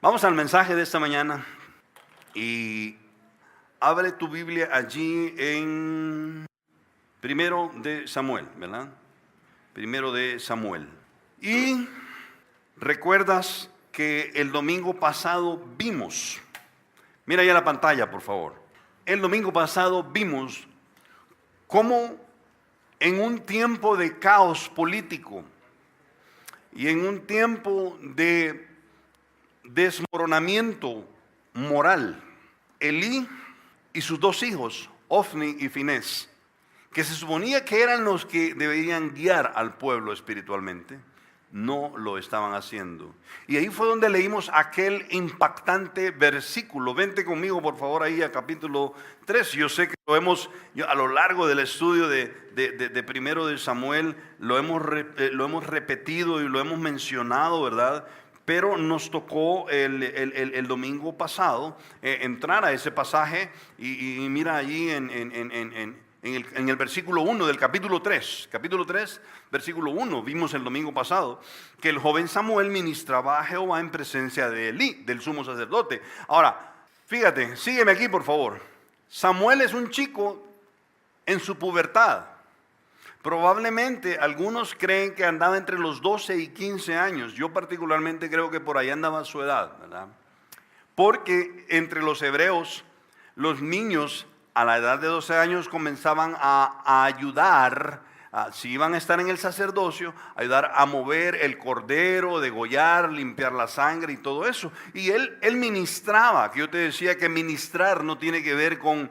Vamos al mensaje de esta mañana y abre tu Biblia allí en Primero de Samuel, ¿verdad? Primero de Samuel. Y recuerdas que el domingo pasado vimos, mira ya la pantalla por favor, el domingo pasado vimos cómo en un tiempo de caos político y en un tiempo de desmoronamiento moral, Elí y sus dos hijos, Ofni y Finés, que se suponía que eran los que deberían guiar al pueblo espiritualmente, no lo estaban haciendo. Y ahí fue donde leímos aquel impactante versículo. Vente conmigo por favor ahí a capítulo 3. Yo sé que a lo largo del estudio de Primero de Samuel lo hemos repetido y lo hemos mencionado, ¿verdad? Pero nos tocó el domingo pasado entrar a ese pasaje y mira allí en el versículo 1 del capítulo 3, versículo 1, vimos el domingo pasado que el joven Samuel ministraba a Jehová en presencia de Elí, del sumo sacerdote. Ahora, fíjate, sígueme aquí por favor. Samuel es un chico en su pubertad. Probablemente algunos creen que andaba entre los 12 y 15 años. Yo particularmente creo que por ahí andaba su edad, ¿verdad? Porque entre los hebreos, los niños a la edad de 12 años comenzaban a ayudar, si iban a estar en el sacerdocio, ayudar a mover el cordero, degollar, limpiar la sangre y todo eso. Y él ministraba, que yo te decía que ministrar no tiene que ver con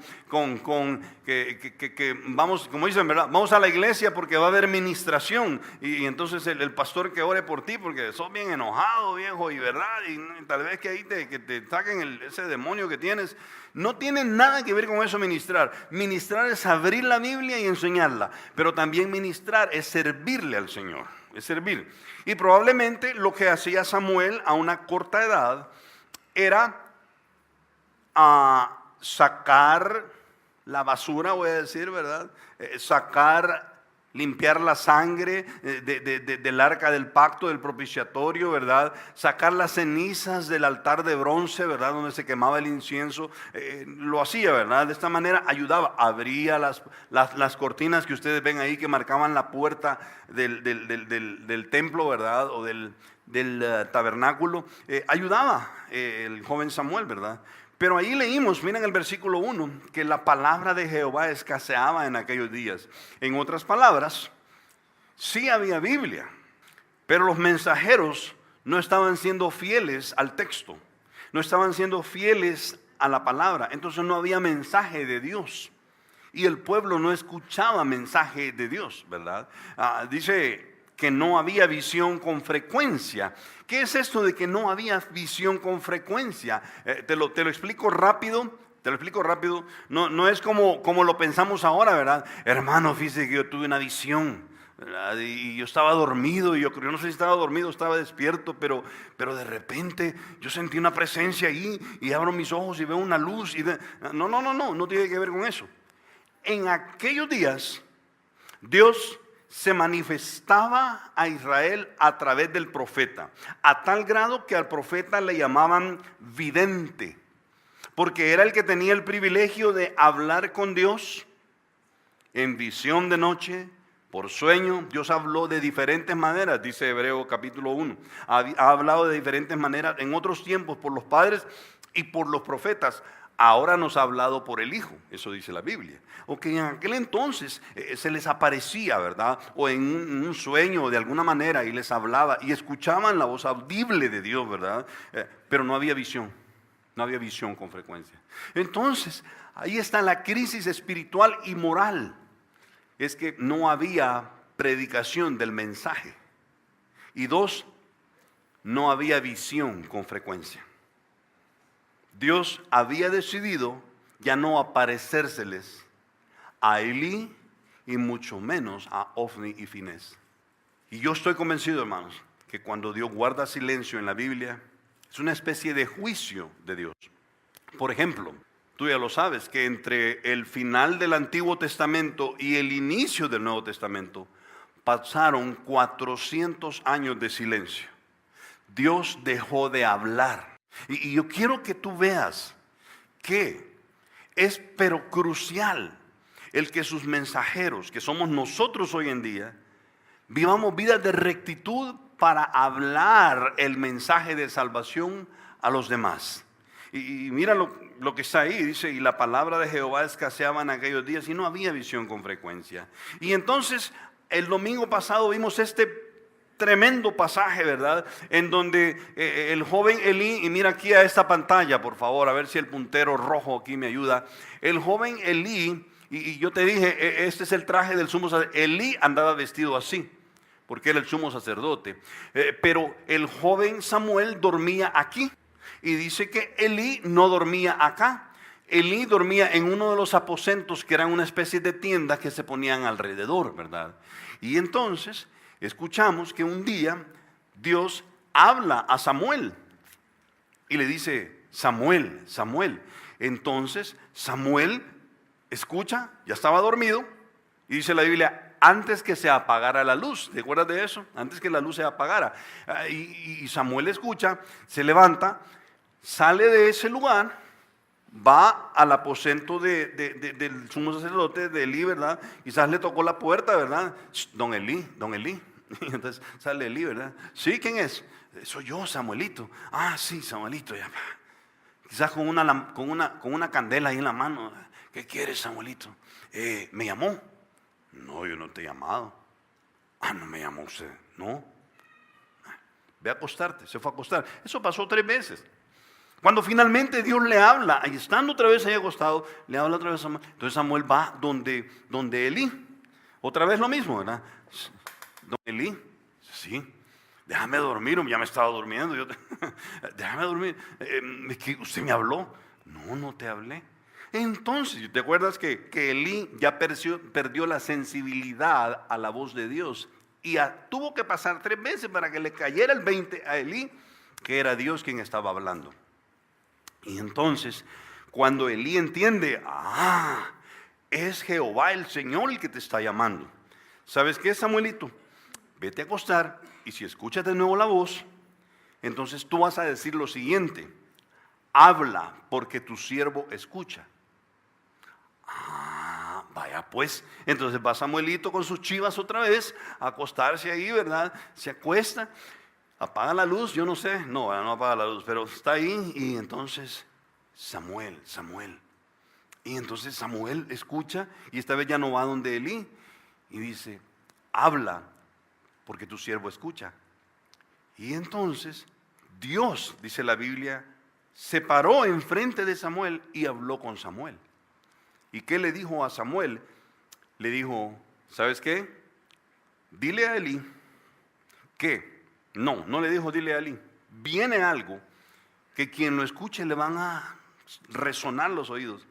que vamos, como dicen, ¿verdad? Vamos a la iglesia porque va a haber ministración. Y entonces el pastor que ore por ti porque sos bien enojado, viejo, y verdad, y tal vez que ahí te saquen ese demonio que tienes. No tiene nada que ver con eso ministrar. Ministrar es abrir la Biblia y enseñarla. Pero también ministrar es servirle al Señor. Es servir. Y probablemente lo que hacía Samuel a una corta edad era sacar la basura, voy a decir, ¿verdad? Limpiar la sangre del arca del pacto, del propiciatorio, ¿verdad? Sacar las cenizas del altar de bronce, ¿verdad? Donde se quemaba el incienso. Lo hacía, ¿verdad? De esta manera ayudaba. Abría las cortinas que ustedes ven ahí que marcaban la puerta del templo, ¿verdad? O del tabernáculo. Ayudaba el joven Samuel, ¿verdad? Pero ahí leímos, miren el versículo 1, que la palabra de Jehová escaseaba en aquellos días. En otras palabras, sí había Biblia, pero los mensajeros no estaban siendo fieles al texto, no estaban siendo fieles a la palabra. Entonces no había mensaje de Dios y el pueblo no escuchaba mensaje de Dios, ¿verdad? Dice que no había visión con frecuencia. ¿Qué es esto de que no había visión con frecuencia? Te lo explico rápido. No es como lo pensamos ahora, ¿verdad? Hermano, fíjese que yo tuve una visión, ¿verdad? Y yo estaba dormido, y yo no sé si estaba dormido o estaba despierto, pero de repente yo sentí una presencia ahí y abro mis ojos y veo una luz. No tiene que ver con eso. En aquellos días, Dios se manifestaba a Israel a través del profeta, a tal grado que al profeta le llamaban vidente, porque era el que tenía el privilegio de hablar con Dios en visión de noche, por sueño. Dios habló de diferentes maneras, dice Hebreo capítulo 1. Ha hablado de diferentes maneras en otros tiempos por los padres y por los profetas. Ahora nos ha hablado por el Hijo, eso dice la Biblia. O que en aquel entonces se les aparecía, ¿verdad? O en un sueño de alguna manera y les hablaba y escuchaban la voz audible de Dios, ¿verdad? Pero no había visión con frecuencia. Entonces, ahí está la crisis espiritual y moral. Es que no había predicación del mensaje. Y dos, no había visión con frecuencia. Dios había decidido ya no aparecérseles a Elí y mucho menos a Ofni y Finés. Y yo estoy convencido, hermanos, que cuando Dios guarda silencio en la Biblia, es una especie de juicio de Dios. Por ejemplo, tú ya lo sabes, que entre el final del Antiguo Testamento y el inicio del Nuevo Testamento pasaron 400 años de silencio. Dios dejó de hablar. Y yo quiero que tú veas que es pero crucial el que sus mensajeros, que somos nosotros hoy en día, vivamos vidas de rectitud para hablar el mensaje de salvación a los demás. Y mira lo que está ahí, dice, y la palabra de Jehová escaseaba en aquellos días y no había visión con frecuencia. Y entonces el domingo pasado vimos este tremendo pasaje, ¿verdad? En donde el joven Elí, y mira aquí a esta pantalla, por favor, a ver si el puntero rojo aquí me ayuda. El joven Elí, y yo te dije, este es el traje del sumo sacerdote. Elí andaba vestido así, porque era el sumo sacerdote. Pero el joven Samuel dormía aquí. Y dice que Elí no dormía acá. Elí dormía en uno de los aposentos que eran una especie de tiendas que se ponían alrededor, ¿verdad? Y entonces escuchamos que un día Dios habla a Samuel y le dice, Samuel, Samuel. Entonces Samuel escucha, ya estaba dormido, y dice la Biblia, antes que se apagara la luz. ¿Te acuerdas de eso? Antes que la luz se apagara. Y Samuel escucha, se levanta, sale de ese lugar, va al aposento del sumo sacerdote, de Elí, ¿verdad? Quizás le tocó la puerta, ¿verdad? Don Elí, don Elí. Y entonces sale Elí, ¿verdad? Sí, ¿quién es? Soy yo, Samuelito. Ah, sí, Samuelito. Ya. Quizás con una candela ahí en la mano. ¿Qué quieres, Samuelito? ¿Me llamó? No, yo no te he llamado. Ah, no me llamó usted. No. Ve a acostarte. Se fue a acostar. Eso pasó 3 veces. Cuando finalmente Dios le habla, y estando otra vez ahí acostado, le habla otra vez a Samuel. Entonces Samuel va donde Elí. Otra vez lo mismo, ¿verdad? Don Elí, sí, déjame dormir, ya me estaba durmiendo. Déjame dormir. ¿Que usted me habló? No, no te hablé. Entonces, ¿te acuerdas que Elí ya perdió la sensibilidad a la voz de Dios? Y tuvo que pasar 3 veces para que le cayera el 20 a Elí, que era Dios quien estaba hablando. Y entonces, cuando Elí entiende, es Jehová el Señor el que te está llamando. ¿Sabes qué, Samuelito? Vete a acostar, y si escuchas de nuevo la voz, entonces tú vas a decir lo siguiente: habla, porque tu siervo escucha. Vaya pues. Entonces va Samuelito con sus chivas otra vez a acostarse ahí, ¿verdad? Se acuesta, apaga la luz, yo no sé, no apaga la luz, pero está ahí. Y entonces Samuel. Y entonces Samuel escucha, y esta vez ya no va donde Elí, y dice, habla, porque tu siervo escucha. Y entonces Dios, dice la Biblia, se paró enfrente de Samuel y habló con Samuel. ¿Y qué le dijo a Samuel? Le dijo, ¿sabes qué? Dile a Elí que, no le dijo dile a Elí, viene algo que quien lo escuche le van a resonar los oídos.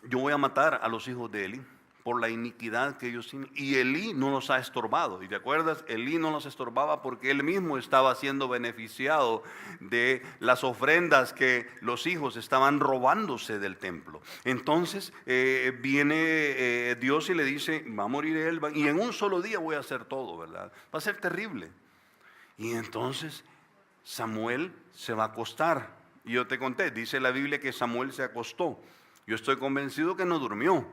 Yo voy a matar a los hijos de Elí por la iniquidad que ellos tienen. Y Elí no los ha estorbado. ¿Y te acuerdas? Elí no los estorbaba porque él mismo estaba siendo beneficiado de las ofrendas que los hijos estaban robándose del templo. Entonces viene Dios y le dice, va a morir él, y en un solo día voy a hacer todo, ¿verdad? Va a ser terrible. Y entonces Samuel se va a acostar. Y yo te conté, dice la Biblia que Samuel se acostó. Yo estoy convencido que no durmió,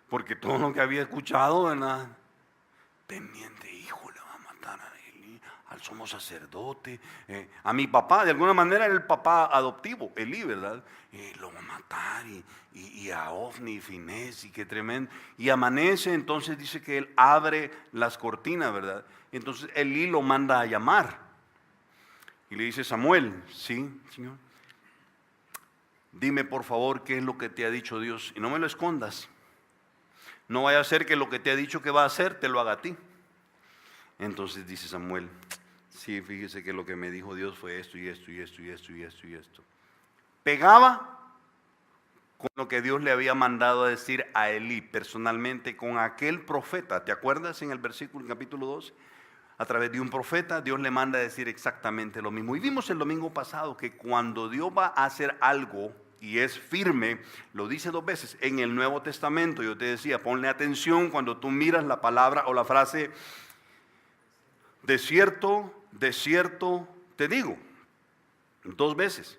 porque todo lo que había escuchado, ¿verdad? Pendiente, hijo, le va a matar a Elí, al sumo sacerdote, a mi papá, de alguna manera era el papá adoptivo, Elí, ¿verdad? Lo va a matar, y a Ofni y Finés, y qué tremendo. Y amanece, entonces dice que él abre las cortinas, ¿verdad? Entonces Elí lo manda a llamar. Y le dice, Samuel, sí, Señor. Dime por favor qué es lo que te ha dicho Dios y no me lo escondas. No vaya a ser que lo que te ha dicho que va a hacer te lo haga a ti. Entonces dice Samuel, sí, fíjese que lo que me dijo Dios fue esto y esto y esto y esto y esto y esto. Pegaba con lo que Dios le había mandado a decir a Elí personalmente con aquel profeta. ¿Te acuerdas en el versículo, en capítulo 2? A través de un profeta, Dios le manda a decir exactamente lo mismo. Y vimos el domingo pasado que cuando Dios va a hacer algo y es firme, lo dice 2 veces en el Nuevo Testamento. Yo te decía, ponle atención cuando tú miras la palabra o la frase, de cierto te digo. 2 veces.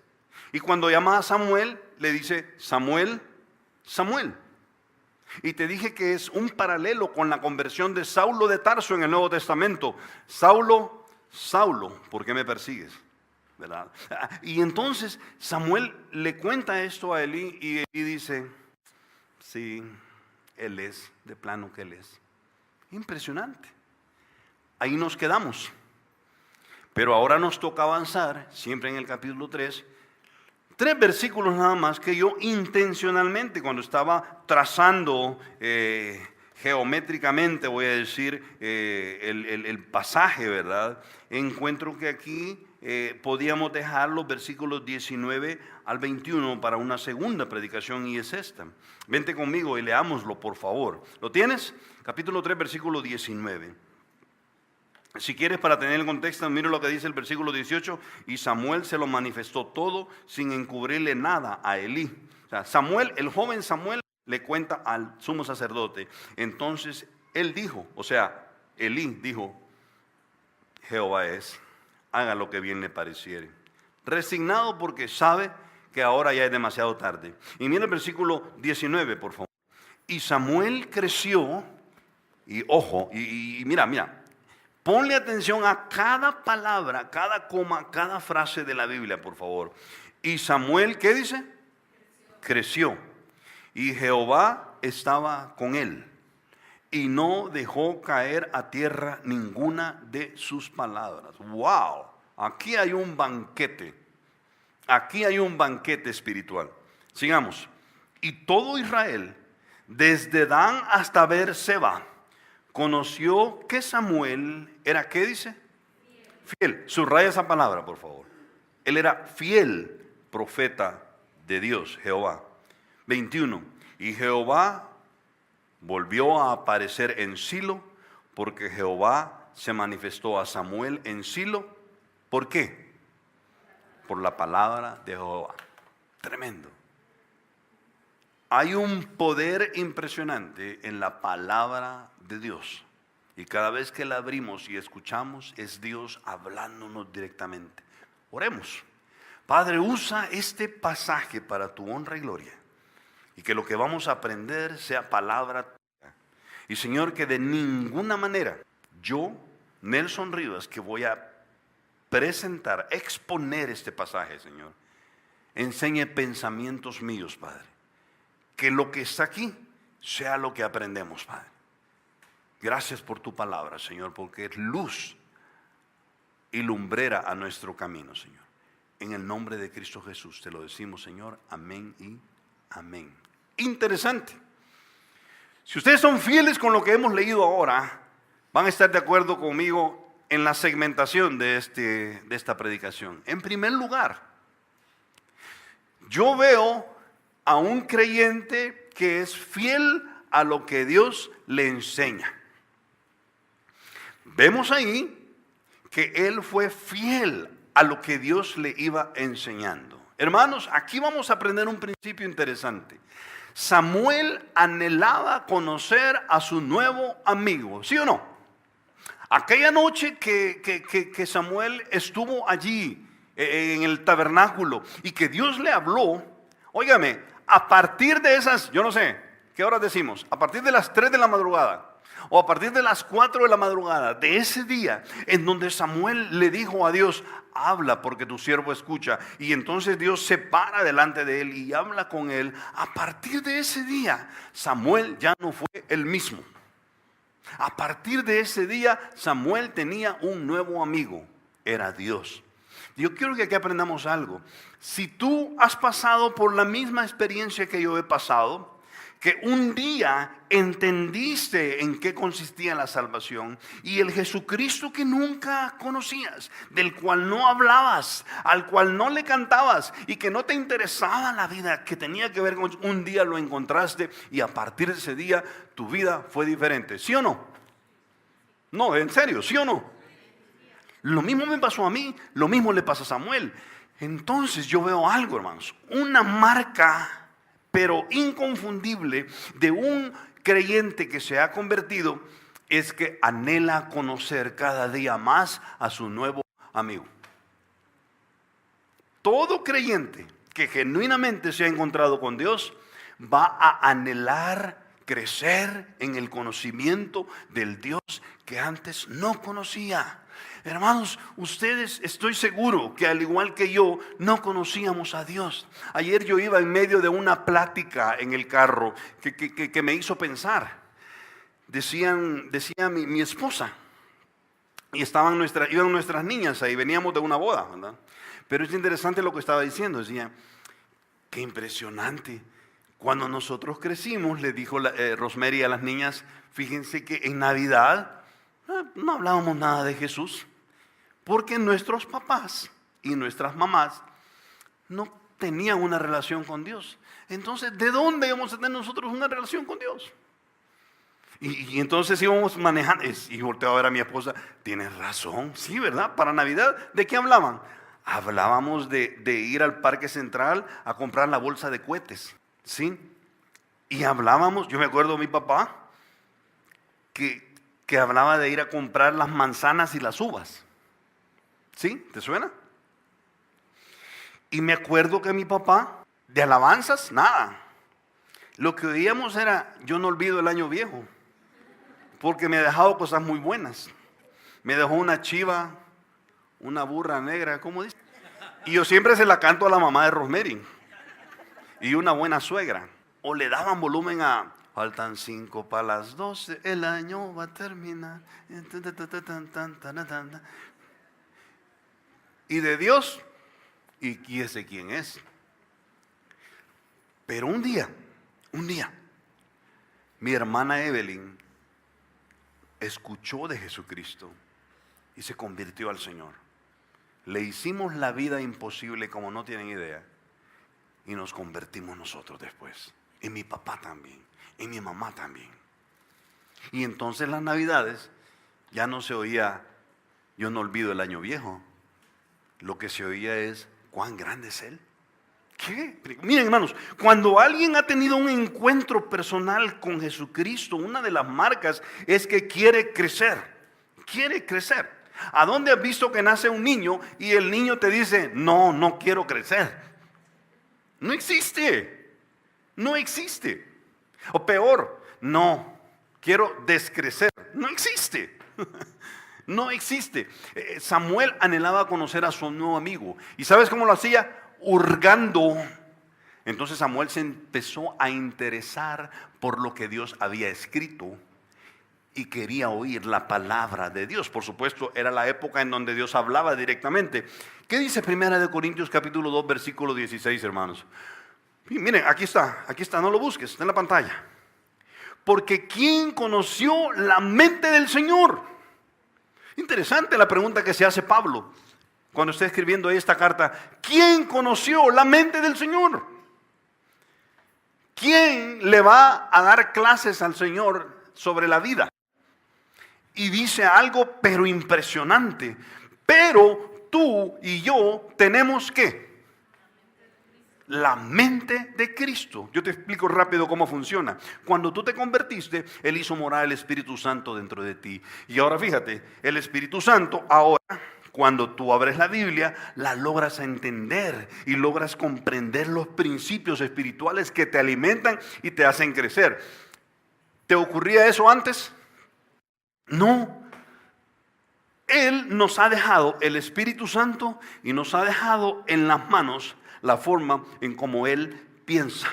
Y cuando llama a Samuel, le dice, Samuel, Samuel. Y te dije que es un paralelo con la conversión de Saulo de Tarso en el Nuevo Testamento. Saulo, Saulo, ¿por qué me persigues? ¿Verdad? Y entonces Samuel le cuenta esto a Elí y Elí dice, sí, él es, de plano que él es. Impresionante. Ahí nos quedamos. Pero ahora nos toca avanzar, siempre en el capítulo 3, 3 versículos nada más que yo intencionalmente cuando estaba trazando geométricamente, voy a decir, el pasaje, ¿verdad? Encuentro que aquí podíamos dejar los versículos 19 al 21 para una segunda predicación y es esta. Vente conmigo y leámoslo, por favor. ¿Lo tienes? Capítulo 3, versículo 19. Si quieres, para tener el contexto, mira lo que dice el versículo 18. Y Samuel se lo manifestó todo sin encubrirle nada a Elí. O sea, Samuel, el joven Samuel, le cuenta al sumo sacerdote. Entonces él dijo, o sea, Elí dijo, Jehová es, haga lo que bien le pareciere. Resignado porque sabe que ahora ya es demasiado tarde. Y mira el versículo 19, por favor. Y Samuel creció, y ojo, y mira. Ponle atención a cada palabra, cada coma, cada frase de la Biblia, por favor. Y Samuel, ¿qué dice? Creció. Y Jehová estaba con él. Y no dejó caer a tierra ninguna de sus palabras. ¡Wow! Aquí hay un banquete. Aquí hay un banquete espiritual. Sigamos. Y todo Israel, desde Dan hasta Beerseba, conoció que Samuel era, ¿qué dice? Fiel. Subraya esa palabra, por favor. Él era fiel profeta de Dios, Jehová. 21. Y Jehová volvió a aparecer en Silo, porque Jehová se manifestó a Samuel en Silo. ¿Por qué? Por la palabra de Jehová. Tremendo. Hay un poder impresionante en la palabra de Dios. Y cada vez que la abrimos y escuchamos, es Dios hablándonos directamente. Oremos. Padre, usa este pasaje para tu honra y gloria. Y que lo que vamos a aprender sea palabra tuya. Y Señor, que de ninguna manera yo, Nelson Rivas, que voy a presentar, exponer este pasaje, Señor, enseñe pensamientos míos, Padre. Que lo que está aquí sea lo que aprendemos, Padre. Gracias por tu palabra, Señor, porque es luz y lumbrera a nuestro camino, Señor. En el nombre de Cristo Jesús te lo decimos, Señor. Amén y amén. Interesante. Si ustedes son fieles con lo que hemos leído ahora, van a estar de acuerdo conmigo en la segmentación de esta predicación. En primer lugar, yo veo a un creyente que es fiel a lo que Dios le enseña. Vemos ahí que él fue fiel a lo que Dios le iba enseñando. Hermanos, aquí vamos a aprender un principio interesante. Samuel anhelaba conocer a su nuevo amigo, ¿sí o no? Aquella noche que Samuel estuvo allí en el tabernáculo y que Dios le habló, óigame, a partir de esas, yo no sé, ¿qué horas decimos? A partir de las 3 de la madrugada o a partir de las 4 de la madrugada de ese día en donde Samuel le dijo a Dios, habla porque tu siervo escucha. Y entonces Dios se para delante de él y habla con él. A partir de ese día, Samuel ya no fue el mismo. A partir de ese día, Samuel tenía un nuevo amigo, era Dios. Yo quiero que aquí aprendamos algo. Si tú has pasado por la misma experiencia que yo he pasado, que un día entendiste en qué consistía la salvación y el Jesucristo que nunca conocías, del cual no hablabas, al cual no le cantabas y que no te interesaba la vida que tenía que ver con un día lo encontraste y a partir de ese día tu vida fue diferente, ¿sí o no? No, en serio, ¿sí o no? Lo mismo me pasó a mí, lo mismo le pasa a Samuel. Entonces yo veo algo, hermanos, una marca pero inconfundible de un creyente que se ha convertido es que anhela conocer cada día más a su nuevo amigo. todo creyente que genuinamente se ha encontrado con Dios va a anhelar crecer en el conocimiento del Dios que antes no conocía. Hermanos, ustedes, estoy seguro que al igual que yo, no conocíamos a Dios. Ayer yo iba en medio de una plática en el carro que me hizo pensar. Decía mi esposa, y iban nuestras niñas ahí, veníamos de una boda, ¿verdad? Pero es interesante lo que estaba diciendo. Decía, qué impresionante. Cuando nosotros crecimos, le dijo Rosemary a las niñas, fíjense que en Navidad no hablábamos nada de Jesús, porque nuestros papás y nuestras mamás no tenían una relación con Dios. Entonces, ¿de dónde íbamos a tener nosotros una relación con Dios? Y entonces íbamos manejando, y volteo a ver a mi esposa, tienes razón, sí, ¿verdad? Para Navidad, ¿de qué hablaban? Hablábamos de ir al Parque Central a comprar la bolsa de cohetes, ¿sí? Y hablábamos, yo me acuerdo de mi papá, que hablaba de ir a comprar las manzanas y las uvas, ¿sí? ¿Te suena? Y me acuerdo que mi papá, de alabanzas, nada. Lo que oíamos era, yo no olvido el año viejo, porque me ha dejado cosas muy buenas. Me dejó una chiva, una burra negra, ¿cómo dice? Y yo siempre se la canto a la mamá de Rosemary. Y una buena suegra. O le daban volumen a, faltan 5 para las 12, el año va a terminar. Y de Dios, y ese quién es. Pero un día, mi hermana Evelyn escuchó de Jesucristo y se convirtió al Señor. Le hicimos la vida imposible como no tienen idea y nos convertimos nosotros después. Y mi papá también, y mi mamá también. Y entonces las Navidades ya no se oía, yo no olvido el año viejo. Lo que se oía es, ¿cuán grande es Él? ¿Qué? Miren, hermanos, cuando alguien ha tenido un encuentro personal con Jesucristo, una de las marcas es que quiere crecer. Quiere crecer. ¿A dónde has visto que nace un niño y el niño te dice, no quiero crecer? No existe. No existe. O peor, no, quiero descrecer. No existe. No existe. Samuel anhelaba conocer a su nuevo amigo. ¿Y sabes cómo lo hacía? Hurgando. Entonces Samuel se empezó a interesar por lo que Dios había escrito y quería oír la palabra de Dios. Por supuesto, era la época en donde Dios hablaba directamente. ¿Qué dice 1 Corintios capítulo 2, versículo 16, hermanos? Y miren, aquí está, no lo busques, está en la pantalla. Porque ¿quién conoció la mente del Señor? Interesante la pregunta que se hace Pablo cuando está escribiendo esta carta. ¿Quién conoció la mente del Señor? ¿Quién le va a dar clases al Señor sobre la vida? Y dice algo pero impresionante. Pero tú y yo tenemos ¿qué? La mente de Cristo. Yo te explico rápido cómo funciona. Cuando tú te convertiste, Él hizo morar el Espíritu Santo dentro de ti. Y ahora fíjate, el Espíritu Santo ahora, cuando tú abres la Biblia, la logras entender y logras comprender los principios espirituales que te alimentan y te hacen crecer. ¿Te ocurría eso antes? No. Él nos ha dejado el Espíritu Santo y nos ha dejado en las manos la forma en cómo Él piensa.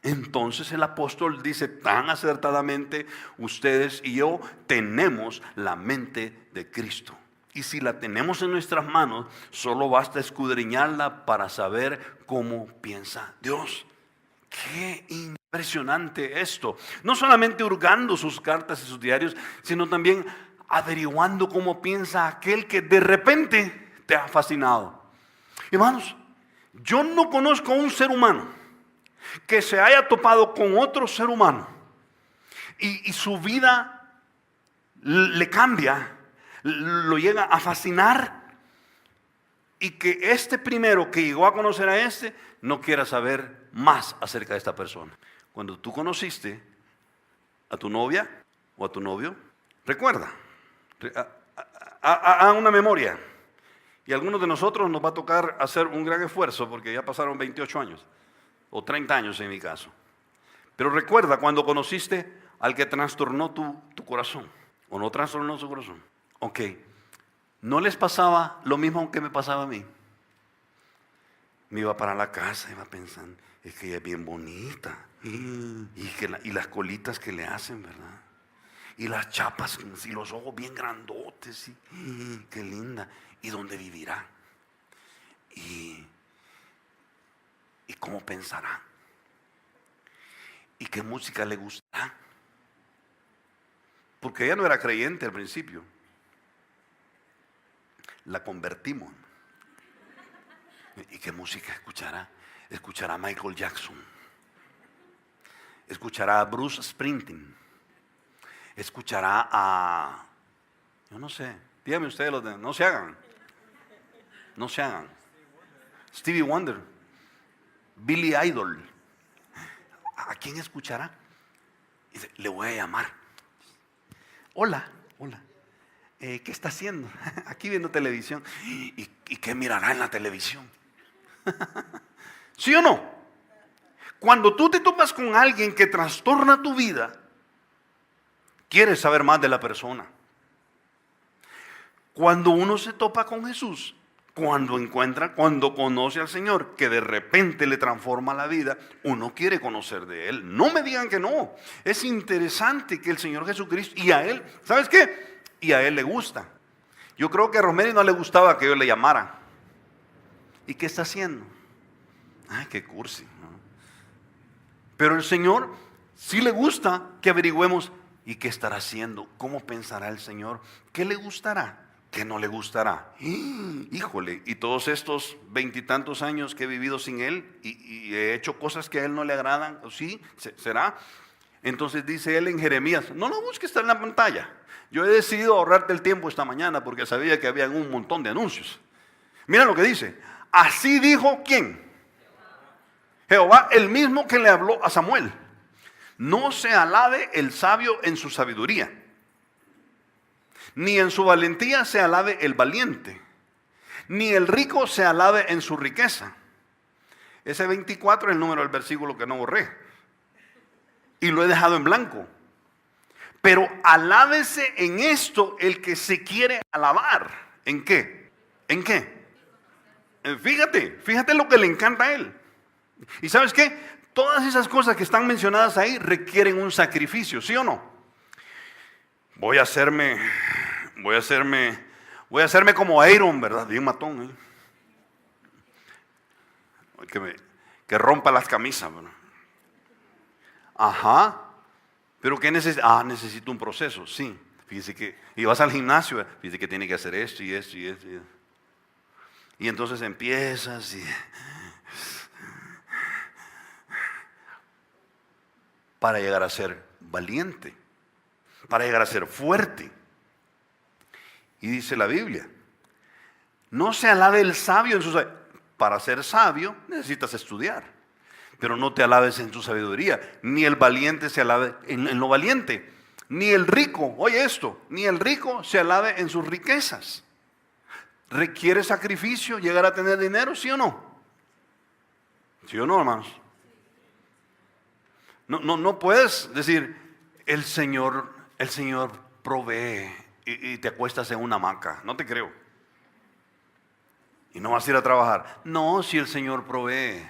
Entonces el apóstol dice tan acertadamente, ustedes y yo tenemos la mente de Cristo. Y si la tenemos en nuestras manos, solo basta escudriñarla para saber cómo piensa Dios. Qué impresionante esto. No solamente hurgando sus cartas y sus diarios, sino también averiguando cómo piensa aquel que de repente te ha fascinado. Hermanos, yo no conozco a un ser humano que se haya topado con otro ser humano y su vida le cambia, lo llega a fascinar y que este primero que llegó a conocer a este no quiera saber más acerca de esta persona. Cuando tú conociste a tu novia o a tu novio, recuerda, haga una memoria. Y a algunos de nosotros nos va a tocar hacer un gran esfuerzo porque ya pasaron 28 años o 30 años en mi caso. Pero recuerda cuando conociste al que trastornó tu corazón o no trastornó su corazón. Ok, ¿no les pasaba lo mismo que me pasaba a mí? Me iba para la casa, iba pensando, es que ella es bien bonita. Y las colitas que le hacen, ¿verdad? Y las chapas y los ojos bien grandotes. Qué linda. ¿Y dónde vivirá? ¿Y cómo pensará? ¿Y qué música le gustará? Porque ella no era creyente al principio. La convertimos. ¿Y qué música escuchará? Escuchará a Michael Jackson. Escuchará a Bruce Springsteen. Escuchará a... yo no sé. Díganme ustedes los de... No se hagan. Stevie Wonder. Billy Idol. ¿A quién escuchará? Dice, le voy a llamar. Hola. ¿Qué está haciendo? Aquí viendo televisión. ¿Y qué mirará en la televisión? ¿Sí o no? Cuando tú te topas con alguien que trastorna tu vida, quieres saber más de la persona. Cuando uno se topa con Jesús, cuando conoce al Señor, que de repente le transforma la vida, uno quiere conocer de Él. No me digan que no. Es interesante que el Señor Jesucristo, y a Él, ¿sabes qué? Y a Él le gusta. Yo creo que a Rosemary no le gustaba que yo le llamara. ¿Y qué está haciendo? Ay, qué cursi, ¿no? Pero el Señor sí le gusta que averigüemos, ¿y qué estará haciendo? ¿Cómo pensará el Señor? ¿Qué le gustará? ¿Qué no le gustará? Híjole, y todos estos 20 y tantos años que he vivido sin Él y he hecho cosas que a Él no le agradan, ¿sí? ¿Será? Entonces dice Él en Jeremías, no lo busques, está en la pantalla. Yo he decidido ahorrarte el tiempo esta mañana porque sabía que había un montón de anuncios. Mira lo que dice, así dijo ¿quién? Jehová, el mismo que le habló a Samuel. No se alabe el sabio en su sabiduría, ni en su valentía se alabe el valiente, ni el rico se alabe en su riqueza. Ese 24 es el número del versículo que no borré y lo he dejado en blanco. Pero alábese en esto el que se quiere alabar. ¿En qué? ¿En qué? Fíjate lo que le encanta a Él. ¿Y sabes qué? Todas esas cosas que están mencionadas ahí requieren un sacrificio, ¿sí o no? Voy a hacerme como Aaron, ¿verdad? Bien matón, que rompa las camisas, ¿verdad? Ajá. Pero ¿qué necesita? Necesito un proceso, sí. Fíjese que, y vas al gimnasio, fíjese que tiene que hacer esto y esto y esto. Y entonces empiezas para llegar a ser valiente, para llegar a ser fuerte. Y dice la Biblia, no se alabe el sabio en su sabiduría. Para ser sabio necesitas estudiar, pero no te alabes en tu sabiduría, ni el valiente se alabe en lo valiente, ni el rico, oye esto, ni el rico se alabe en sus riquezas. ¿Requiere sacrificio llegar a tener dinero, sí o no? ¿Sí o no, hermanos? No puedes decir, el Señor provee y te acuestas en una hamaca. No te creo. Y no vas a ir a trabajar. No, si el Señor provee.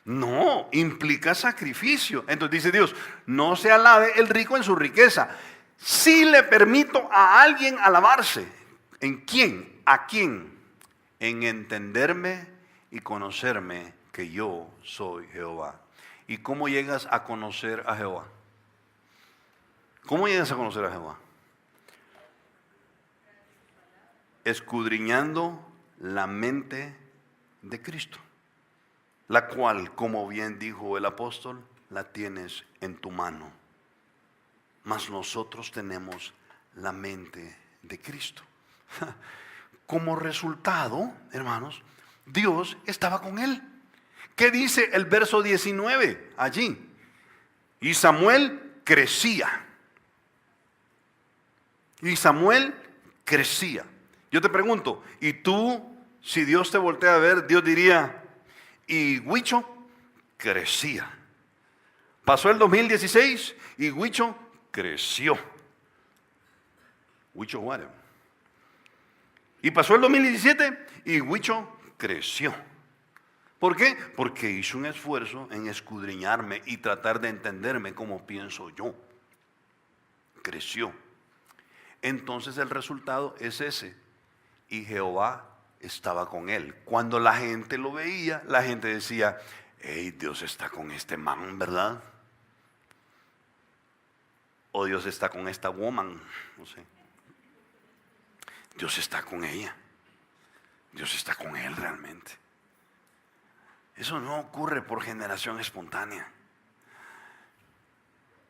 No, implica sacrificio. Entonces dice Dios, no se alabe el rico en su riqueza. Si le permito a alguien alabarse. ¿En quién? ¿A quién? En entenderme y conocerme que yo soy Jehová. ¿Y cómo llegas a conocer a Jehová? ¿Cómo llegas a conocer a Jehová? Escudriñando la mente de Cristo, la cual, como bien dijo el apóstol, la tienes en tu mano. Mas nosotros tenemos la mente de Cristo. Como resultado, hermanos, Dios estaba con él. ¿Qué dice el verso 19 allí? Y Samuel crecía. Yo te pregunto, ¿y tú, si Dios te voltea a ver, Dios diría, y Huicho crecía? Pasó el 2016 y Huicho creció. Huicho Juárez. Y pasó el 2017 y Huicho creció. ¿Por qué? Porque hizo un esfuerzo en escudriñarme y tratar de entenderme como pienso yo. Creció. Entonces el resultado es ese. Y Jehová estaba con él. Cuando la gente lo veía, la gente decía, hey, Dios está con este man, ¿verdad? O Dios está con esta woman, no sé. Dios está con ella. Dios está con él realmente. Eso no ocurre por generación espontánea.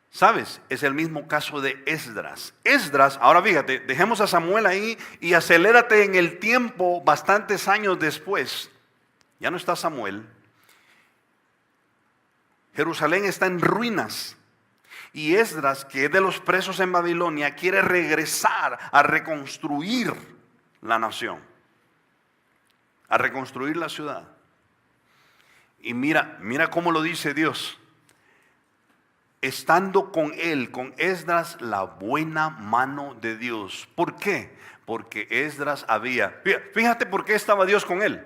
¿Sabes? Es el mismo caso de Esdras. Esdras, ahora fíjate, dejemos a Samuel ahí y acelérate en el tiempo bastantes años después. Ya no está Samuel. Jerusalén está en ruinas. Y Esdras, que es de los presos en Babilonia, quiere regresar a reconstruir la nación, a reconstruir la ciudad. Y mira cómo lo dice Dios. Estando con él, con Esdras, la buena mano de Dios. ¿Por qué? Porque Esdras fíjate por qué estaba Dios con él.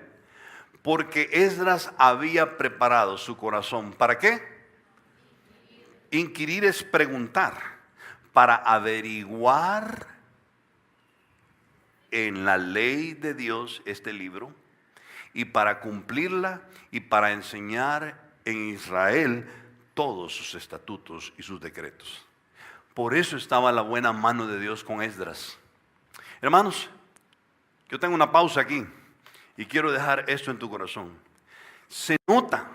Porque Esdras había preparado su corazón. ¿Para qué? Inquirir es preguntar, para averiguar en la ley de Dios este libro y para cumplirla y para enseñar en Israel todos sus estatutos y sus decretos. Por eso estaba la buena mano de Dios con Esdras. Hermanos, yo tengo una pausa aquí y quiero dejar esto en tu corazón. Se nota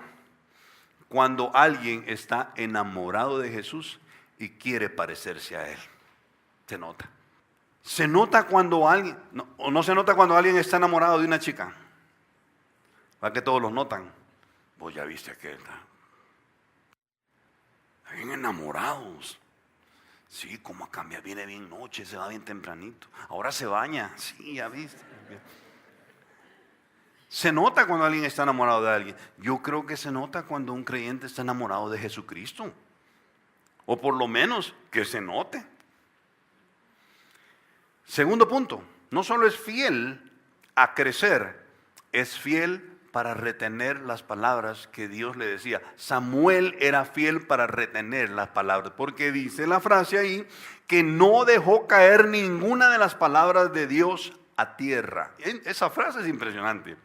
cuando alguien está enamorado de Jesús y quiere parecerse a Él. Se nota. Se nota cuando alguien, o no se nota cuando alguien está enamorado de una chica. ¿Para que todos los notan? Vos ya viste aquel. Están bien enamorados. Sí, cómo cambia, viene bien noche, se va bien tempranito. Ahora se baña, sí, ya viste. Se nota cuando alguien está enamorado de alguien. Yo creo que se nota cuando un creyente está enamorado de Jesucristo. O por lo menos que se note. Segundo punto, no solo es fiel a crecer, es fiel para retener las palabras que Dios le decía. Samuel era fiel para retener las palabras, porque dice la frase ahí que no dejó caer ninguna de las palabras de Dios a tierra. Esa frase es impresionante.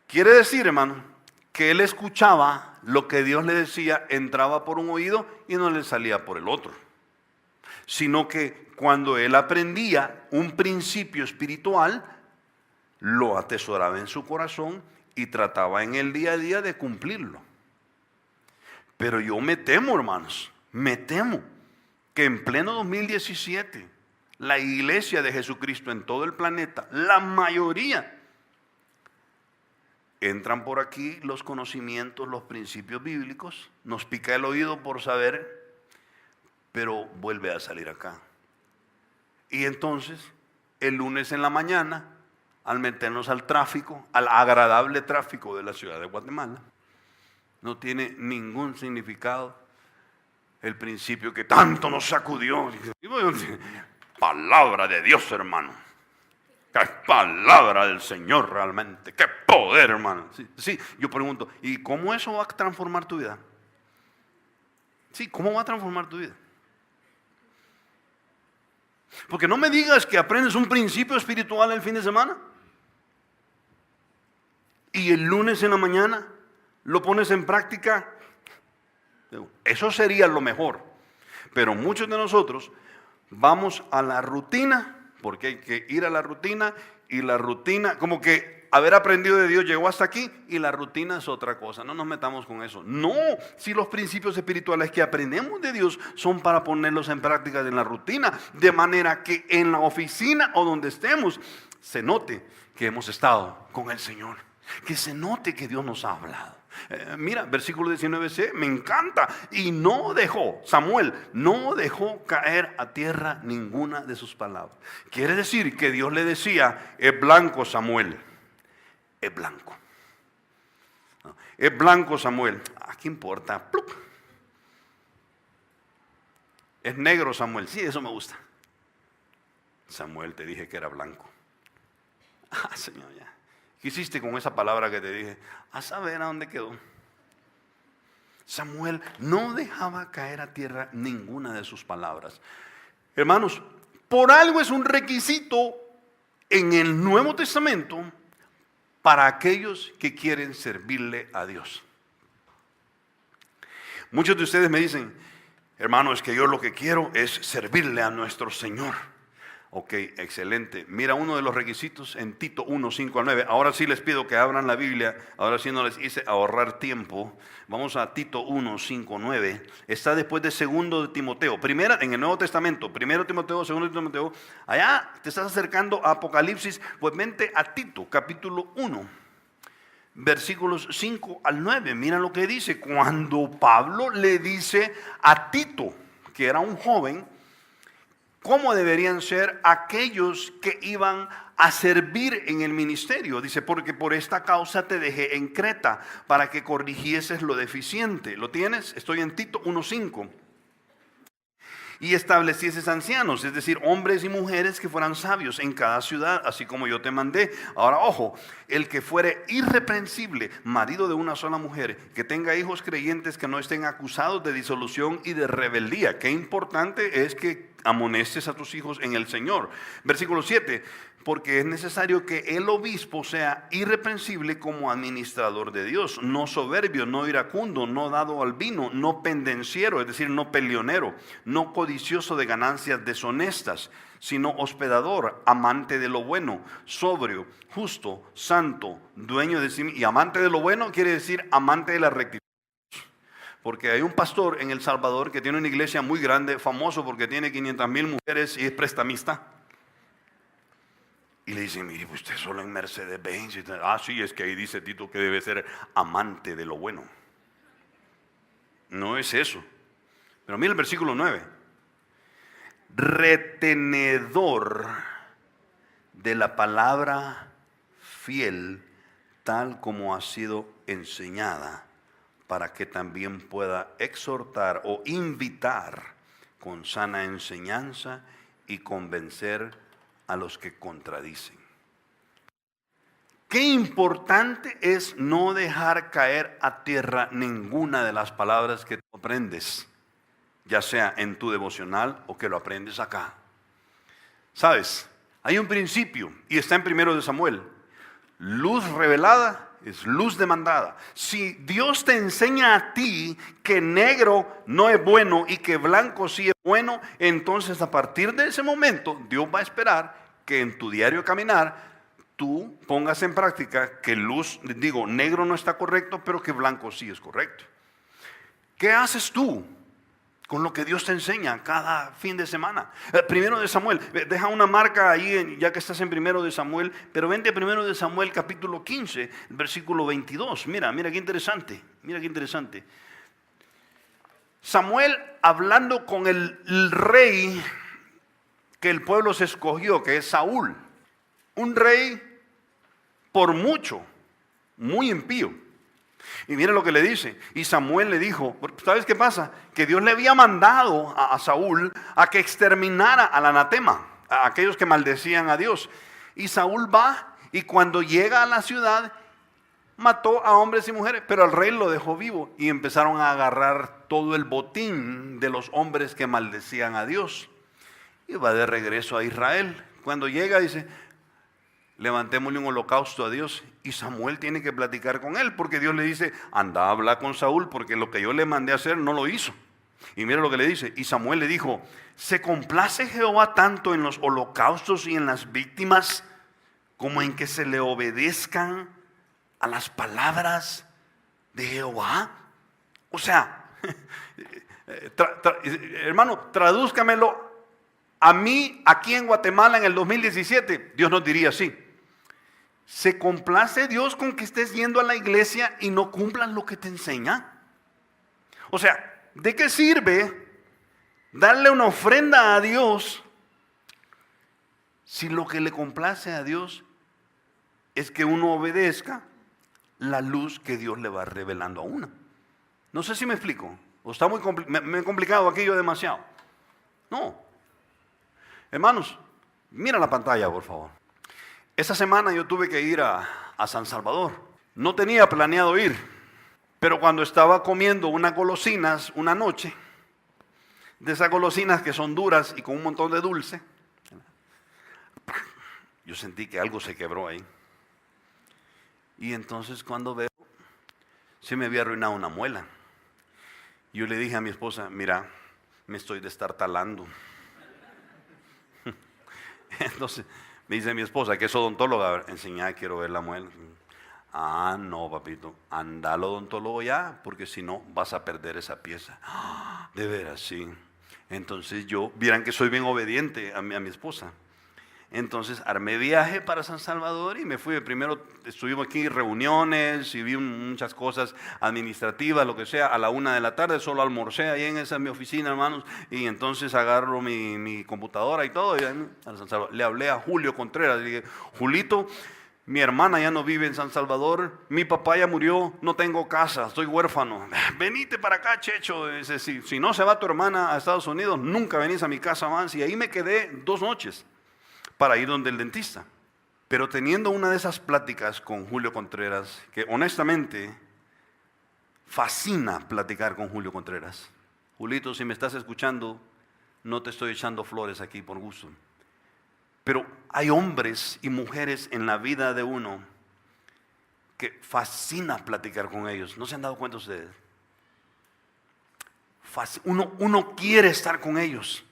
Quiere decir, hermano, que él escuchaba lo que Dios le decía, entraba por un oído y no le salía por el otro. Sino que cuando él aprendía un principio espiritual, lo atesoraba en su corazón y trataba en el día a día de cumplirlo. Pero yo me temo, hermanos, me temo que en pleno 2017, la iglesia de Jesucristo en todo el planeta, la mayoría, entran por aquí los conocimientos, los principios bíblicos, nos pica el oído por saber, pero vuelve a salir acá. Y entonces, el lunes en la mañana, al meternos al tráfico, al agradable tráfico de la ciudad de Guatemala, no tiene ningún significado el principio que tanto nos sacudió. Palabra de Dios, hermano. ¡Qué palabra del Señor realmente! ¡Qué poder, hermano! Sí, yo pregunto, ¿y cómo eso va a transformar tu vida? Sí, ¿cómo va a transformar tu vida? Porque no me digas que aprendes un principio espiritual el fin de semana y el lunes en la mañana lo pones en práctica. Eso sería lo mejor. Pero muchos de nosotros vamos a la rutina, porque hay que ir a la rutina, y la rutina, como que haber aprendido de Dios llegó hasta aquí y la rutina es otra cosa. No nos metamos con eso. No, si los principios espirituales que aprendemos de Dios son para ponerlos en práctica en la rutina, de manera que en la oficina o donde estemos se note que hemos estado con el Señor, que se note que Dios nos ha hablado. Mira, versículo 19c, me encanta. Y no dejó, Samuel, no dejó caer a tierra ninguna de sus palabras. Quiere decir que Dios le decía, es blanco Samuel, es blanco. Es blanco Samuel, ¿a qué importa? ¡Plup! Es negro Samuel, sí, eso me gusta. Samuel, te dije que era blanco. Ah, Señor, ya. ¿Qué hiciste con esa palabra que te dije? A saber a dónde quedó. Samuel no dejaba caer a tierra ninguna de sus palabras. Hermanos, por algo es un requisito en el Nuevo Testamento para aquellos que quieren servirle a Dios. Muchos de ustedes me dicen, hermano, es que yo lo que quiero es servirle a nuestro Señor. Ok, excelente. Mira uno de los requisitos en Tito 1, 5 al 9. Ahora sí les pido que abran la Biblia. Ahora sí no les hice ahorrar tiempo. Vamos a Tito 1, 5, 9. Está después de 2 de Timoteo. Primera, en el Nuevo Testamento. 1 Timoteo, 2 de Timoteo. Allá te estás acercando a Apocalipsis. Pues vente a Tito, capítulo 1. Versículos 5 al 9. Mira lo que dice. Cuando Pablo le dice a Tito, que era un joven, cómo deberían ser aquellos que iban a servir en el ministerio. Dice, porque por esta causa te dejé en Creta, para que corrigieses lo deficiente. ¿Lo tienes? Estoy en Tito 1:5. Y establecieses ancianos, es decir, hombres y mujeres que fueran sabios en cada ciudad, así como yo te mandé. Ahora, ojo, el que fuere irreprensible, marido de una sola mujer, que tenga hijos creyentes que no estén acusados de disolución y de rebeldía. Qué importante es que amonestes a tus hijos en el Señor. Versículo 7, porque es necesario que el obispo sea irreprensible como administrador de Dios, no soberbio, no iracundo, no dado al vino, no pendenciero, es decir, no peleonero, no codicioso de ganancias deshonestas, sino hospedador, amante de lo bueno, sobrio, justo, santo, dueño de sí mismo. Y amante de lo bueno quiere decir amante de la rectitud. Porque hay un pastor en El Salvador que tiene una iglesia muy grande, famoso porque tiene 500,000 mujeres y es prestamista. Y le dicen, mire, usted solo en Mercedes-Benz. Ah, sí, es que ahí dice Tito que debe ser amante de lo bueno. No es eso. Pero mira el versículo 9. Retenedor de la palabra fiel, tal como ha sido enseñada, para que también pueda exhortar o invitar con sana enseñanza y convencer a los que contradicen. Qué importante es no dejar caer a tierra ninguna de las palabras que tú aprendes, ya sea en tu devocional o que lo aprendes acá. ¿Sabes? Hay un principio y está en 1 Samuel. Luz revelada es luz demandada. Si Dios te enseña a ti que negro no es bueno y que blanco sí es bueno, entonces a partir de ese momento Dios va a esperar que en tu diario caminar tú pongas en práctica que negro no está correcto, pero que blanco sí es correcto. ¿Qué haces tú con lo que Dios te enseña cada fin de semana? 1 Samuel, deja una marca ahí ya que estás en 1 Samuel, pero vente a 1 Samuel capítulo 15, versículo 22. Mira qué interesante, mira qué interesante. Samuel hablando con el rey que el pueblo se escogió, que es Saúl. Un rey por mucho, muy impío. Y mira lo que le dice. Y Samuel le dijo, ¿sabes qué pasa? Que Dios le había mandado a Saúl a que exterminara al anatema, a aquellos que maldecían a Dios. Y Saúl va y cuando llega a la ciudad mató a hombres y mujeres, pero al rey lo dejó vivo y empezaron a agarrar todo el botín de los hombres que maldecían a Dios. Y va de regreso a Israel. Cuando llega dice, levantémosle un holocausto a Dios. Y Samuel tiene que platicar con él, porque Dios le dice, anda a hablar con Saúl, porque lo que yo le mandé a hacer no lo hizo. Y mira lo que le dice. Y Samuel le dijo, ¿se complace Jehová tanto en los holocaustos y en las víctimas, como en que se le obedezcan a las palabras de Jehová? O sea, hermano, tradúzcamelo a mí aquí en Guatemala en el 2017. Dios nos diría así: ¿Se complace Dios con que estés yendo a la iglesia y no cumplas lo que te enseña? O sea, ¿de qué sirve darle una ofrenda a Dios si lo que le complace a Dios es que uno obedezca la luz que Dios le va revelando a uno? No sé si me explico. ¿O está muy me he complicado aquí yo demasiado? No. Hermanos, mira la pantalla, por favor. Esta semana yo tuve que ir a San Salvador. No tenía planeado ir, pero cuando estaba comiendo unas golosinas una noche, de esas golosinas que son duras y con un montón de dulce, yo sentí que algo se quebró ahí. Y entonces cuando veo, se me había arruinado una muela. Yo le dije a mi esposa, mira, me estoy destartalando. Entonces me dice mi esposa, que es odontóloga, enseñar, quiero ver la muela. Ah, no, papito, anda al odontólogo ya, porque si no vas a perder esa pieza. De veras, sí. Entonces yo, vieran que soy bien obediente a mi esposa. Entonces armé viaje para San Salvador y me fui. Primero estuvimos aquí reuniones y vi muchas cosas administrativas, lo que sea. A la 1 de la tarde solo almorcé ahí en esa mi oficina, hermanos. Y entonces agarro mi computadora y todo. Y a San Salvador. Le hablé a Julio Contreras. Le dije, Julito, mi hermana ya no vive en San Salvador. Mi papá ya murió. No tengo casa. Estoy huérfano. Venite para acá, Checho. Dice, si no se va tu hermana a Estados Unidos, nunca venís a mi casa más. Y ahí me quedé 2 noches. Para ir donde el dentista. Pero teniendo una de esas pláticas con Julio Contreras, que honestamente fascina platicar con Julio Contreras. Julito, si me estás escuchando, no te estoy echando flores aquí por gusto. Pero hay hombres y mujeres en la vida de uno que fascina platicar con ellos. ¿No se han dado cuenta ustedes? Uno quiere estar con ellos.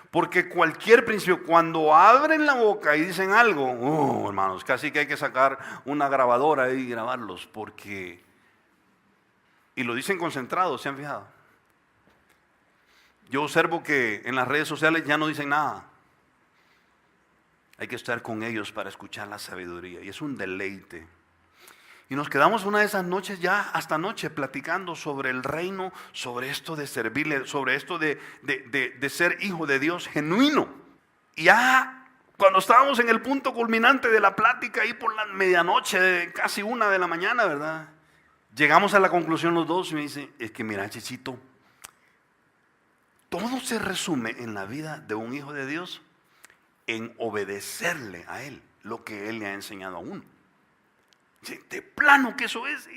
Porque cualquier principio, cuando abren la boca y dicen algo, hermanos, casi que hay que sacar una grabadora y grabarlos, porque, y lo dicen concentrados, ¿se han fijado? Yo observo que en las redes sociales ya no dicen nada. Hay que estar con ellos para escuchar la sabiduría, y es un deleite. Y nos quedamos una de esas noches ya hasta noche platicando sobre el reino, sobre esto de servirle, sobre esto de ser hijo de Dios genuino. Y ya cuando estábamos en el punto culminante de la plática, ahí por la medianoche, casi 1 de la mañana, ¿verdad? Llegamos a la conclusión los dos y me dice, es que mira, Chechito, todo se resume en la vida de un hijo de Dios en obedecerle a Él, lo que Él le ha enseñado a uno. De plano que eso es.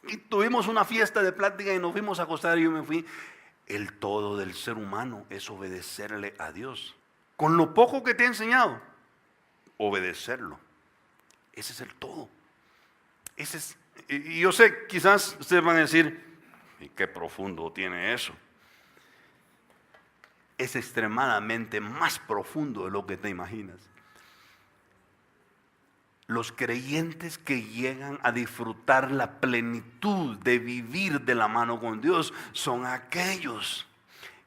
Y tuvimos una fiesta de plática y nos fuimos a acostar y yo me fui. El todo del ser humano es obedecerle a Dios. Con lo poco que te he enseñado, obedecerlo. Ese es el todo. Ese es, y yo sé, quizás ustedes van a decir, ¿y qué profundo tiene eso? Es extremadamente más profundo de lo que te imaginas. Los creyentes que llegan a disfrutar la plenitud de vivir de la mano con Dios son aquellos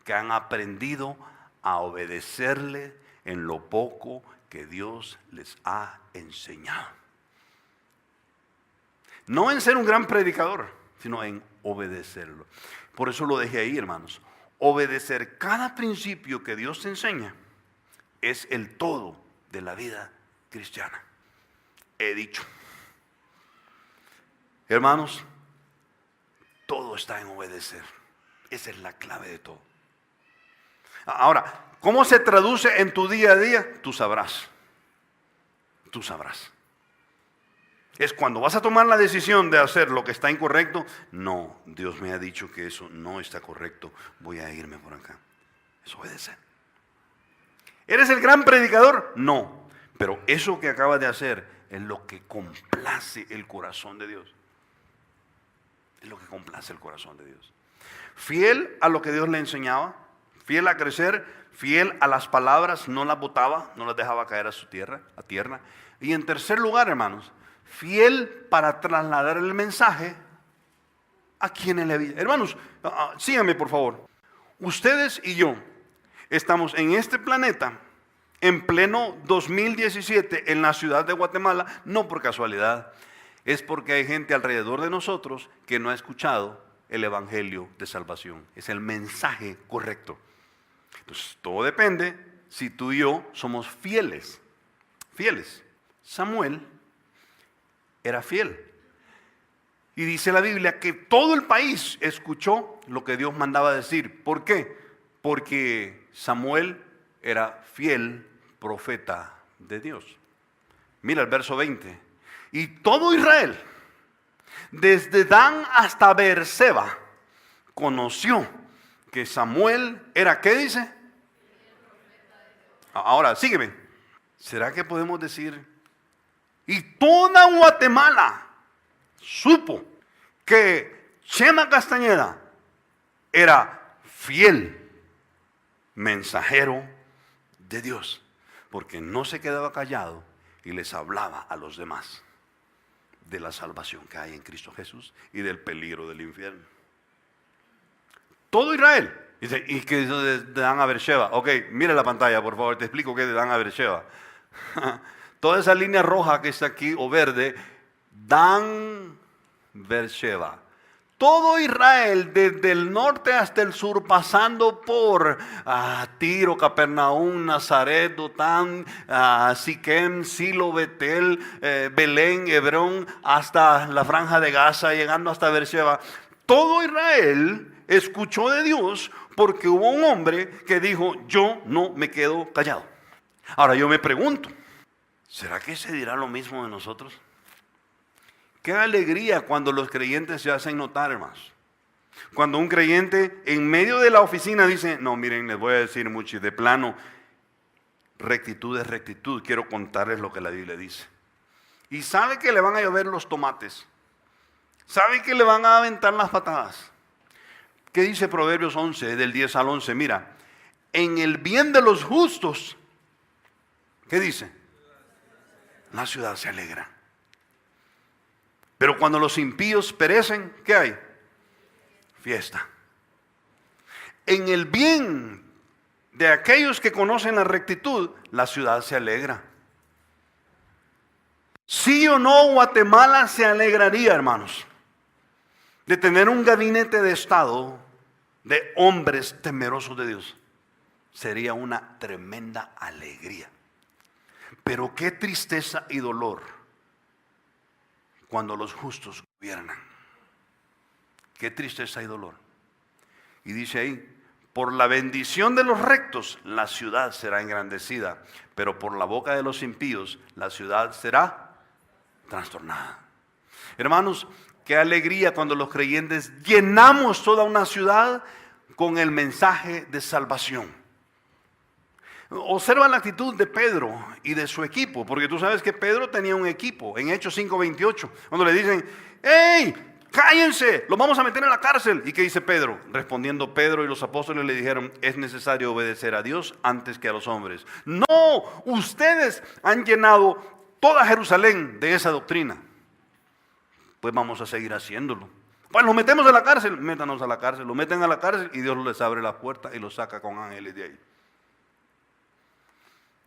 que han aprendido a obedecerle en lo poco que Dios les ha enseñado. No en ser un gran predicador, sino en obedecerlo. Por eso lo dejé ahí, hermanos. Obedecer cada principio que Dios te enseña es el todo de la vida cristiana. He dicho, hermanos, todo está en obedecer. Esa es la clave de todo. Ahora, ¿cómo se traduce en tu día a día? Tú sabrás. Tú sabrás. Es cuando vas a tomar la decisión de hacer lo que está incorrecto. No, Dios me ha dicho que eso no está correcto. Voy a irme por acá. Es obedecer. ¿Eres el gran predicador? No. Pero eso que acabas de hacer es lo que complace el corazón de Dios. Es lo que complace el corazón de Dios. Fiel a lo que Dios le enseñaba, fiel a crecer, fiel a las palabras, no las botaba, no las dejaba caer a tierra. Y en tercer lugar, hermanos, fiel para trasladar el mensaje a quienes le había. Hermanos, síganme por favor. Ustedes y yo estamos en este planeta en pleno 2017 en la ciudad de Guatemala, no por casualidad, es porque hay gente alrededor de nosotros que no ha escuchado el evangelio de salvación. Es el mensaje correcto. Entonces, todo depende si tú y yo somos fieles. Fieles. Samuel era fiel. Y dice la Biblia que todo el país escuchó lo que Dios mandaba decir. ¿Por qué? Porque Samuel era fiel profeta de Dios. Mira el verso 20. Y todo Israel, desde Dan hasta Beerseba, conoció que Samuel era, ¿qué dice? Ahora, sígueme. ¿Será que podemos decir? Y toda Guatemala supo que Chema Castañeda era fiel mensajero de Dios, porque no se quedaba callado y les hablaba a los demás de la salvación que hay en Cristo Jesús y del peligro del infierno. Todo Israel. Dice, ¿y qué es de Dan a Beersheba? Ok, mire la pantalla, por favor, te explico qué es de Dan a Beersheba. Toda esa línea roja que está aquí, o verde, Dan, Beersheba. Todo Israel, desde el norte hasta el sur, pasando por Tiro, Capernaum, Nazaret, Dotán, Siquem, Silo, Betel, Belén, Hebrón, hasta la franja de Gaza, llegando hasta Beersheba. Todo Israel escuchó de Dios porque hubo un hombre que dijo, yo no me quedo callado. Ahora yo me pregunto, ¿será que se dirá lo mismo de nosotros? Qué alegría cuando los creyentes se hacen notar, hermanos. Cuando un creyente en medio de la oficina dice, no, miren, les voy a decir mucho, de plano, rectitud es rectitud, quiero contarles lo que la Biblia dice. Y sabe que le van a llover los tomates, sabe que le van a aventar las patadas. ¿Qué dice Proverbios 11, del 10 al 11? Mira, en el bien de los justos, ¿qué dice? La ciudad se alegra. Pero cuando los impíos perecen, ¿qué hay? Fiesta. En el bien de aquellos que conocen la rectitud, la ciudad se alegra. Sí o no, Guatemala se alegraría, hermanos, de tener un gabinete de Estado de hombres temerosos de Dios. Sería una tremenda alegría. Pero qué tristeza y dolor cuando los justos gobiernan. Qué tristeza y dolor. Y dice ahí, por la bendición de los rectos, la ciudad será engrandecida, pero por la boca de los impíos, la ciudad será trastornada. Hermanos, qué alegría cuando los creyentes llenamos toda una ciudad con el mensaje de salvación. Observa la actitud de Pedro y de su equipo, porque tú sabes que Pedro tenía un equipo en Hechos 5:28, cuando le dicen, ¡hey! ¡Cállense! ¡Los vamos a meter en la cárcel! ¿Y qué dice Pedro? Respondiendo Pedro y los apóstoles le dijeron, es necesario obedecer a Dios antes que a los hombres. No, ustedes han llenado toda Jerusalén de esa doctrina. Pues vamos a seguir haciéndolo. Pues los metemos en la cárcel, métanos a la cárcel, lo meten a la cárcel y Dios les abre la puerta y los saca con ángeles de ahí.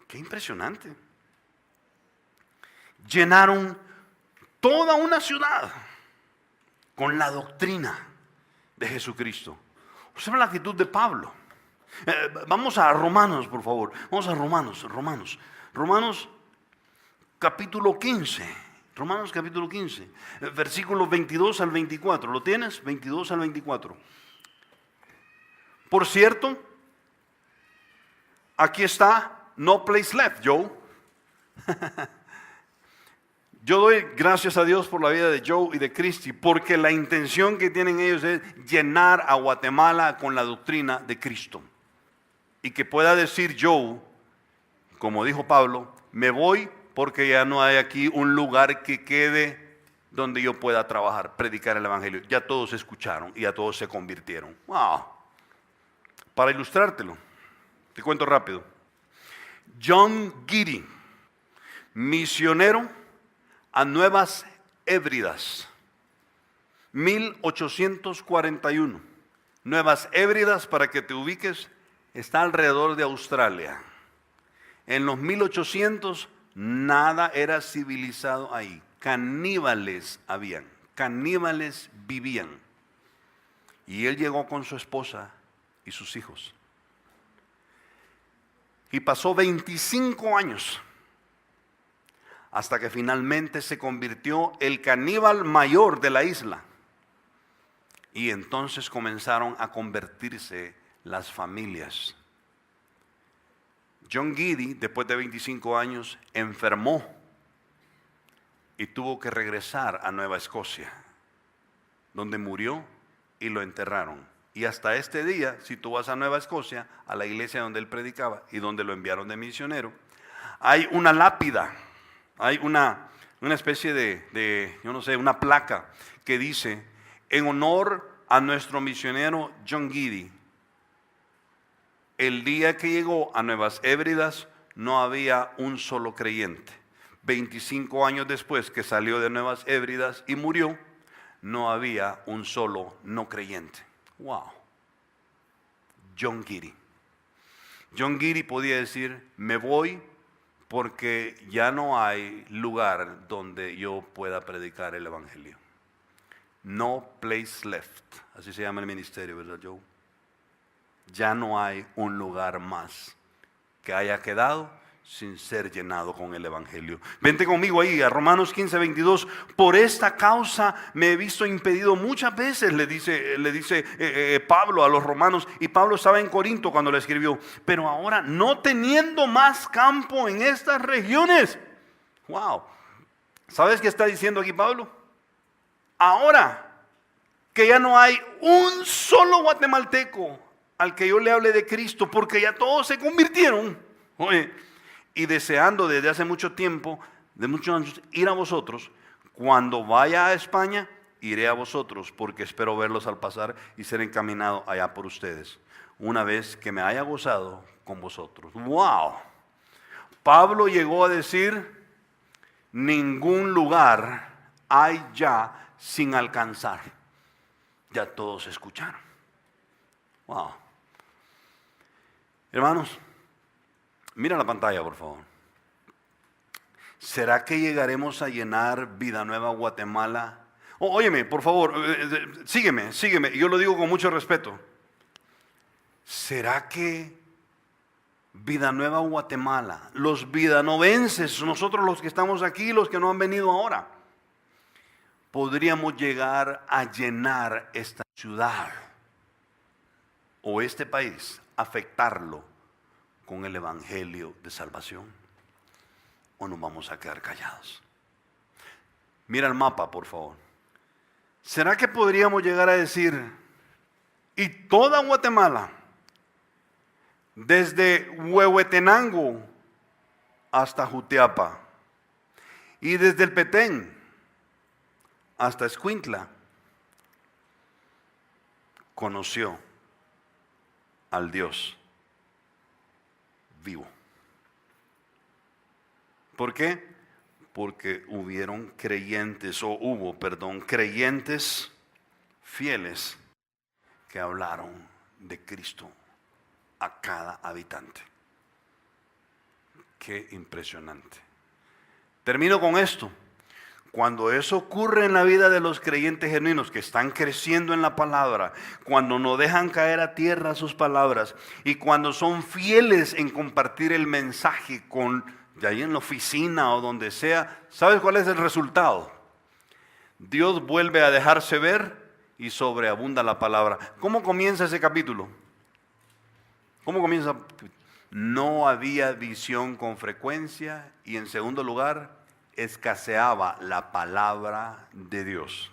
Qué impresionante. Llenaron toda una ciudad con la doctrina de Jesucristo. Observa la actitud de Pablo. Vamos a Romanos, por favor. Vamos a Romanos capítulo 15. Romanos capítulo 15, versículos 22 al 24. ¿Lo tienes? 22 al 24. Por cierto, aquí está, no place left, Joe. Yo doy gracias a Dios por la vida de Joe y de Christy, porque la intención que tienen ellos es llenar a Guatemala con la doctrina de Cristo. Y que pueda decir Joe, como dijo Pablo, me voy porque ya no hay aquí un lugar que quede donde yo pueda trabajar, predicar el evangelio. Ya todos escucharon y ya todos se convirtieron. Wow. Para ilustrártelo, te cuento rápido. John Giddy, misionero a Nuevas Hébridas, 1841. Nuevas Hébridas, para que te ubiques, está alrededor de Australia. En los 1800 nada era civilizado ahí. Caníbales habían, caníbales vivían. Y él llegó con su esposa y sus hijos. Y pasó 25 años hasta que finalmente se convirtió el caníbal mayor de la isla. Y entonces comenzaron a convertirse las familias. John Guidi, después de 25 años, enfermó y tuvo que regresar a Nueva Escocia, donde murió y lo enterraron. Y hasta este día, si tú vas a Nueva Escocia, a la iglesia donde él predicaba y donde lo enviaron de misionero, hay una lápida, hay una especie de, yo no sé, una placa que dice, en honor a nuestro misionero John Guidi, el día que llegó a Nuevas Hébridas no había un solo creyente. 25 años después que salió de Nuevas Hébridas y murió, no había un solo no creyente. Wow. John Guidi. John Guidi podía decir, me voy porque ya no hay lugar donde yo pueda predicar el evangelio. No place left. Así se llama el ministerio, ¿verdad, Joe? Ya no hay un lugar más que haya quedado sin ser llenado con el evangelio. Vente conmigo ahí a Romanos 15:22. Por esta causa me he visto impedido muchas veces, le dice Pablo a los romanos, y Pablo estaba en Corinto cuando le escribió, pero ahora no teniendo más campo en estas regiones. Wow. ¿Sabes qué está diciendo aquí Pablo? Ahora que ya no hay un solo guatemalteco al que yo le hable de Cristo, porque ya todos se convirtieron. Oye, y deseando desde hace mucho tiempo, de muchos años, ir a vosotros. Cuando vaya a España, iré a vosotros, porque espero verlos al pasar y ser encaminado allá por ustedes, una vez que me haya gozado con vosotros. ¡Wow! Pablo llegó a decir, ningún lugar hay ya sin alcanzar. Ya todos escucharon. ¡Wow! Hermanos, mira la pantalla, por favor. ¿Será que llegaremos a llenar Vida Nueva Guatemala? Óyeme, por favor, sígueme. Yo lo digo con mucho respeto. ¿Será que Vida Nueva Guatemala, los vidanovenses, nosotros los que estamos aquí, los que no han venido ahora, podríamos llegar a llenar esta ciudad o este país, afectarlo con el evangelio de salvación? ¿O nos vamos a quedar callados? Mira el mapa, por favor. ¿Será que podríamos llegar a decir, y toda Guatemala, desde Huehuetenango hasta Jutiapa, y desde el Petén hasta Escuintla, conoció al Dios vivo? ¿Por qué? Porque hubo creyentes fieles que hablaron de Cristo a cada habitante. Qué impresionante. Termino con esto. Cuando eso ocurre en la vida de los creyentes genuinos que están creciendo en la palabra, cuando no dejan caer a tierra sus palabras y cuando son fieles en compartir el mensaje de ahí en la oficina o donde sea, ¿sabes cuál es el resultado? Dios vuelve a dejarse ver y sobreabunda la palabra. ¿Cómo comienza ese capítulo? ¿Cómo comienza? No había visión con frecuencia y en segundo lugar, escaseaba la palabra de Dios.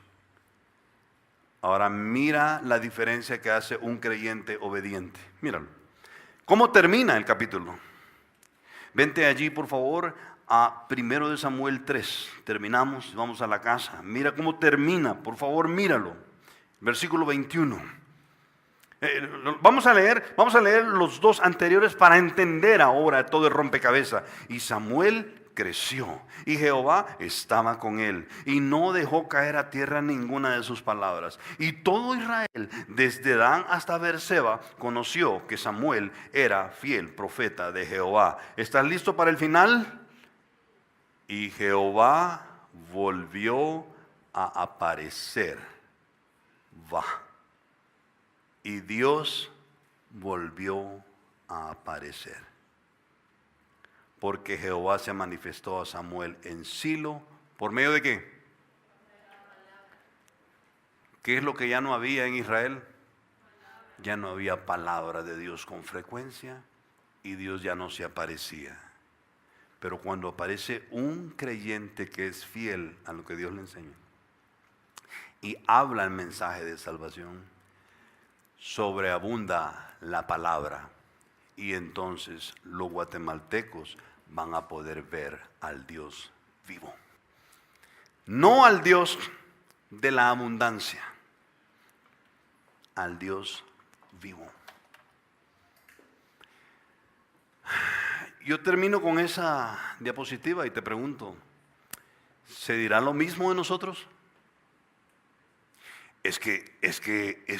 Ahora mira la diferencia que hace un creyente obediente. Míralo. ¿Cómo termina el capítulo? Vente allí, por favor, a 1 Samuel 3. Terminamos, vamos a la casa. Mira cómo termina, por favor, míralo. Versículo 21. Vamos a leer los dos anteriores para entender ahora todo el rompecabezas. Y Samuel creció y Jehová estaba con él y no dejó caer a tierra ninguna de sus palabras. Y todo Israel, desde Dan hasta Beerseba, conoció que Samuel era fiel profeta de Jehová. ¿Estás listo para el final? Y Jehová volvió a aparecer. Y Dios volvió a aparecer. Porque Jehová se manifestó a Samuel en Silo. ¿Por medio de qué? ¿Qué es lo que ya no había en Israel? Ya no había palabra de Dios con frecuencia y Dios ya no se aparecía. Pero cuando aparece un creyente que es fiel a lo que Dios le enseña y habla el mensaje de salvación, sobreabunda la palabra y entonces los guatemaltecos van a poder ver al Dios vivo. No al Dios de la abundancia, al Dios vivo. Yo termino con esa diapositiva y te pregunto, ¿se dirá lo mismo de nosotros? Es que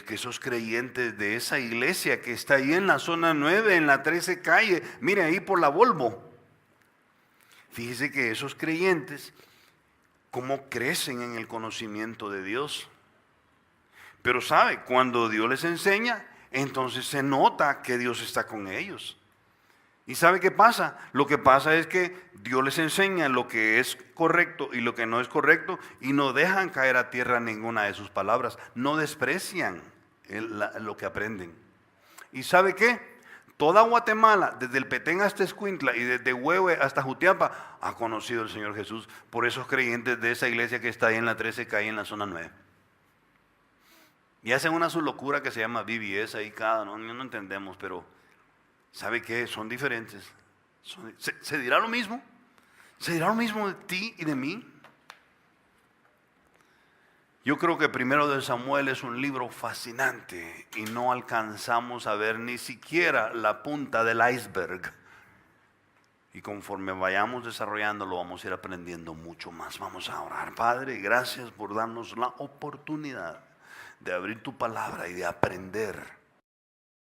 esos creyentes de esa iglesia que está ahí en la zona 9, en la 13 calle, mire ahí por la Volvo. Fíjese que esos creyentes, cómo crecen en el conocimiento de Dios. Pero sabe, cuando Dios les enseña, entonces se nota que Dios está con ellos. ¿Y sabe qué pasa? Lo que pasa es que Dios les enseña lo que es correcto y lo que no es correcto y no dejan caer a tierra ninguna de sus palabras. No desprecian lo que aprenden. ¿Y sabe qué? Toda Guatemala, desde el Petén hasta Escuintla y desde Huehue hasta Jutiapa, ha conocido al Señor Jesús por esos creyentes de esa iglesia que está ahí en la 13 calle en la zona 9. Y hacen una su locura que se llama VBS ahí no entendemos, pero ¿sabe qué? Son diferentes. ¿Se dirá lo mismo? ¿Se dirá lo mismo de ti y de mí? Yo creo que Primero de Samuel es un libro fascinante y no alcanzamos a ver ni siquiera la punta del iceberg. Y conforme vayamos desarrollándolo vamos a ir aprendiendo mucho más. Vamos a orar. Padre, gracias por darnos la oportunidad de abrir tu palabra y de aprender